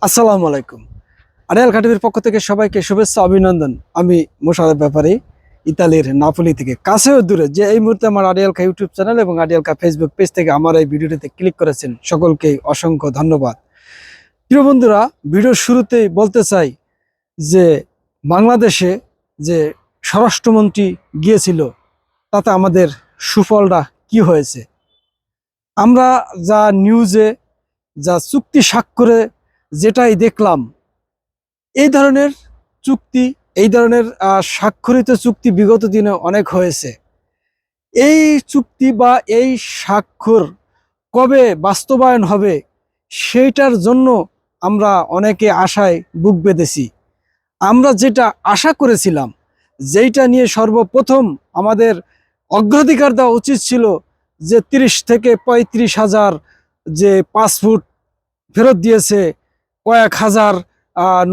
আসসালামু আলাইকুম। আড়িয়াল একাডেমির পক্ষ থেকে সবাইকে শুভেচ্ছা অভিনন্দন। আমি মোশাররফ ব্যাপারী, ইতালির নাপোলি থেকে। কাছে ও দূরে যে এই মুহূর্তে আমার আড়িয়াল খা ইউটিউব চ্যানেল এবং আড়িয়াল খা ফেসবুক পেজ থেকে আমার এই ভিডিওটিতে ক্লিক করেছেন, সকলকে অসংখ্য ধন্যবাদ। প্রিয় বন্ধুরা, ভিডিওর শুরুতেই বলতে চাই যে বাংলাদেশে যে স্বরাষ্ট্রমন্ত্রী গিয়েছিল তাতে আমাদের সুফলটা কি হয়েছে। আমরা যা নিউজে যা চুক্তি স্বাক্ষরে যেটাই দেখলাম, এই ধরনের চুক্তি, এই ধরনের স্বাক্ষরিত চুক্তি বিগত দিনে অনেক হয়েছে। এই চুক্তি বা এই স্বাক্ষর কবে বাস্তবায়ন হবে সেইটার জন্য আমরা অনেকে আশায় বুক বেঁধেছি। আমরা যেটা আশা করেছিলাম, যেইটা নিয়ে সর্বপ্রথম আমাদের অগ্রাধিকার দেওয়া উচিত ছিল, যে 30 থেকে 35,000 যে পাসপোর্ট ফেরত দিয়েছে, কয়েক হাজার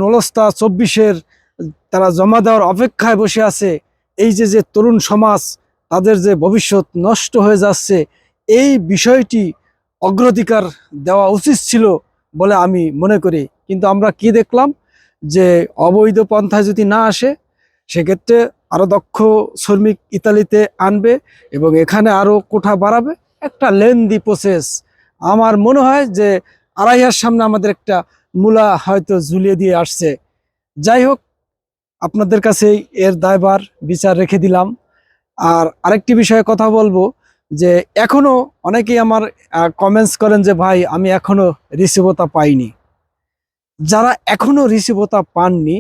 নলস্তা 24-এর তারা জমা দেওয়ার অপেক্ষায় বসে আছে। এই যে যে তরুণ সমাজ, তাদের যে ভবিষ্যৎ নষ্ট হয়ে যাচ্ছে, এই বিষয়টি অগ্রাধিকার দেওয়া উচিত ছিল বলে আমি মনে করি। কিন্তু আমরা কি দেখলাম, যে অবৈধ পন্থায় যদি না আসে সেক্ষেত্রে আরও দক্ষ শ্রমিক ইতালিতে আনবে এবং এখানে আরও কোঠা বাড়াবে। একটা লেন্দি প্রসেস। আমার মনে হয় যে আড়াইহার সামনে আমাদের একটা মূলা হয়তো ঝুলিয়ে দিয়ে আসছে। যাই হোক, আপনাদের কাছে এর দায়ভার বিচার রেখে দিলাম। আর আরেকটি বিষয়ে কথা বলবো, যে এখনো অনেকেই আমার কমেন্টস করেন যে ভাই আমি এখনো রিসিভতা পাইনি। যারা এখনো রিসিভতা পাননি,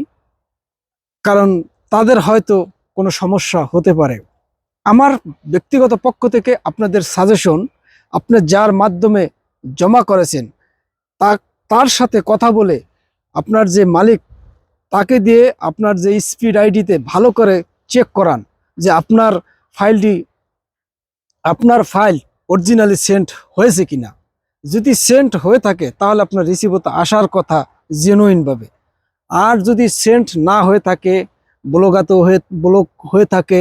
কারণ তাদের হয়তো কোনো সমস্যা হতে পারে। আমার ব্যক্তিগত পক্ষ থেকে আপনাদের সাজেশন, আপনি যার মাধ্যমে জমা করেছেন তার সাথে কথা বলে আপনার যে মালিক, তাকে দিয়ে আপনার যে স্পিড আইডিতে ভালো করে চেক করান যে আপনার ফাইল অরিজিনালি সেন্ড হয়েছে কিনা। যদি সেন্ড হয়ে থাকে তাহলে আপনার রিসিভতে আসার কথা জেনুইনভাবে। আর যদি সেন্ড না হয়ে থাকে, ব্লক হয়ে থাকে,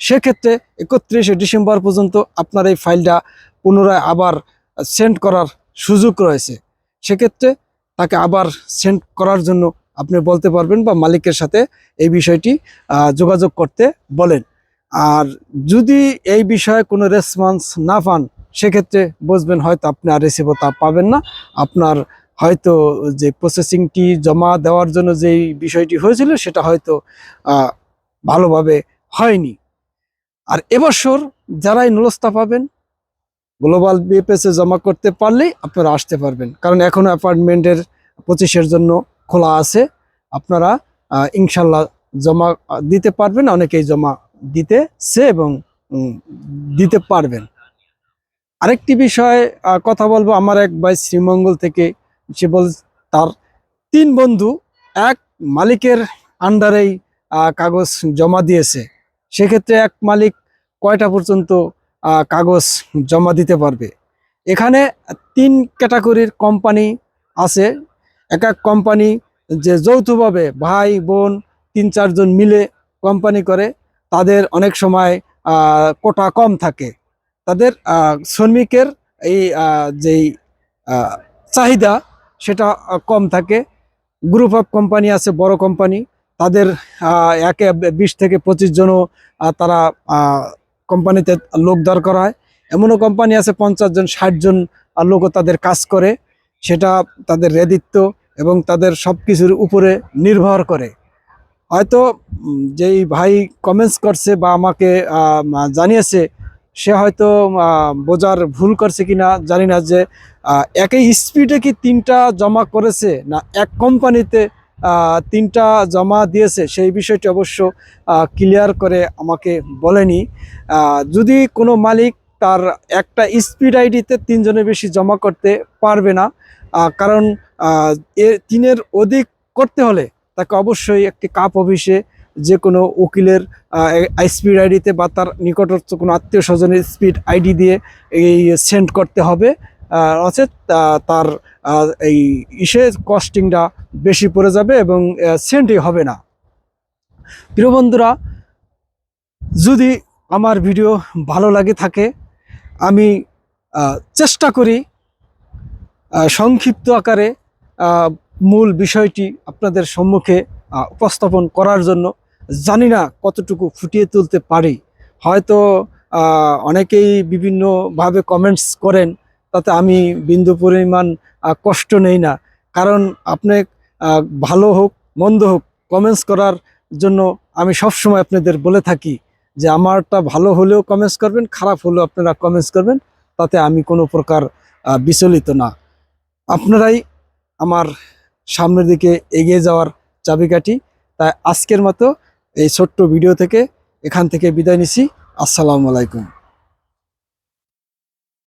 সেক্ষেত্রে 31শে ডিসেম্বর পর্যন্ত আপনার এই ফাইলটা পুনরায় আবার সেন্ড করার সুযোগ রয়েছে। সেক্ষেত্রে তাকে আবার সেন্ড করার জন্য আপনি বলতে পারবেন বা মালিকের সাথে এই বিষয়টি যোগাযোগ করতে বলেন। আর যদি এই বিষয়ে কোনো রেসপন্স না পান, সেক্ষেত্রে বুঝবেন হয়তো আপনি আর রিসিভতা পাবেন না। আপনার হয়তো যে প্রসেসিংটি জমা দেওয়ার জন্য যেই বিষয়টি হয়েছিল সেটা হয়তো ভালোভাবে হয়নি। আর এবছর যারাই নুলস্তা পাবেন, গ্লোবাল বিএফএসে জমা করতে পারলেই আপনারা আসতে পারবেন, কারণ এখনো অ্যাপার্টমেন্টের 25-এর জন্য খোলা আছে। আপনারা ইনশাল্লাহ জমা দিতে পারবেন, অনেকেই জমা দিতেছে এবং দিতে পারবেন। আরেকটি বিষয় কথা বলবো, আমার এক ভাই শ্রীমঙ্গল থেকে, সে বল তার 3 বন্ধু এক মালিকের আন্ডারেই কাগজ জমা দিয়েছে। সেক্ষেত্রে এক মালিক কয়টা পর্যন্ত কাগজ জমা দিতে পারবে? এখানে 3 ক্যাটাগরির কোম্পানি আছে। এক এক কোম্পানি যে যৌথভাবে ভাই বোন 3-4 জন মিলে কোম্পানি করে, তাদের অনেক সময় কোটা কম থাকে। তাদের শ্রমিকের এই যেই চাহিদা সেটা কম থাকে। গ্রুপ অফ কোম্পানি আছে, বড় কোম্পানি, তাদের একে 20 থেকে 25 জনও তারা কোম্পানিতে লোক দরকার হয়। এমনও কোম্পানি আছে 50 জন 60 জন লোকও তাদের কাজ করে। সেটা তাদের রেদিত্ব এবং তাদের সব কিছুর উপরে নির্ভর করে। হয়তো যেই ভাই কমেন্টস করছে বা আমাকে জানিয়েছে, সে হয়তো বোঝার ভুল করছে কিনা জানি না, যে একই স্পিডে কি 3টা জমা করেছে না এক কোম্পানিতে 3টা জমা দিয়েছে, সেই বিষয়টি অবশ্য ক্লিয়ার করে আমাকে বলেনি। যদি কোনো মালিক তার একটা স্পিড আইডিতে 3 জনের বেশি জমা করতে পারবে না, কারণ 3-এর অধিক করতে হলে তাকে অবশ্যই একটি কাপ অফিসে যে কোনো উকিলের স্পিড আইডিতে বা তার নিকটস্থ কোনো আত্মীয় স্বজনের স্পিড আইডি দিয়ে এই সেন্ড করতে হবে। অর্থাৎ তার এই কস্টিংটা বেশি পড়ে যাবে এবং সেন্ডই হবে না। প্রিয় বন্ধুরা, যদি আমার ভিডিও ভালো লাগে থাকে, আমি চেষ্টা করি সংক্ষিপ্ত আকারে মূল বিষয়টি আপনাদের সম্মুখে উপস্থাপন করার জন্য। জানি না কতটুকু ফুটিয়ে তুলতে পারি, হয়তো অনেকেই বিভিন্নভাবে কমেন্টস করেন, তাতে আমি বিন্দু পরিমাণ কষ্ট নেই না। কারণ আপনি ভালো হোক মন্দ হোক কমেন্টস করার জন্য আমি সবসময় আপনাদের বলে থাকি যে আমারটা ভালো হলেও কমেন্টস করবেন, খারাপ হলেও আপনারা কমেন্টস করবেন, তাতে আমি কোনো প্রকার বিচলিত না। আপনারাই আমার সামনের দিকে এগিয়ে যাওয়ার চাবিকাঠি। তাই আজকের মতো এই ছোট্ট ভিডিও থেকে এখান থেকে বিদায় নিছি। আসসালামু আলাইকুম।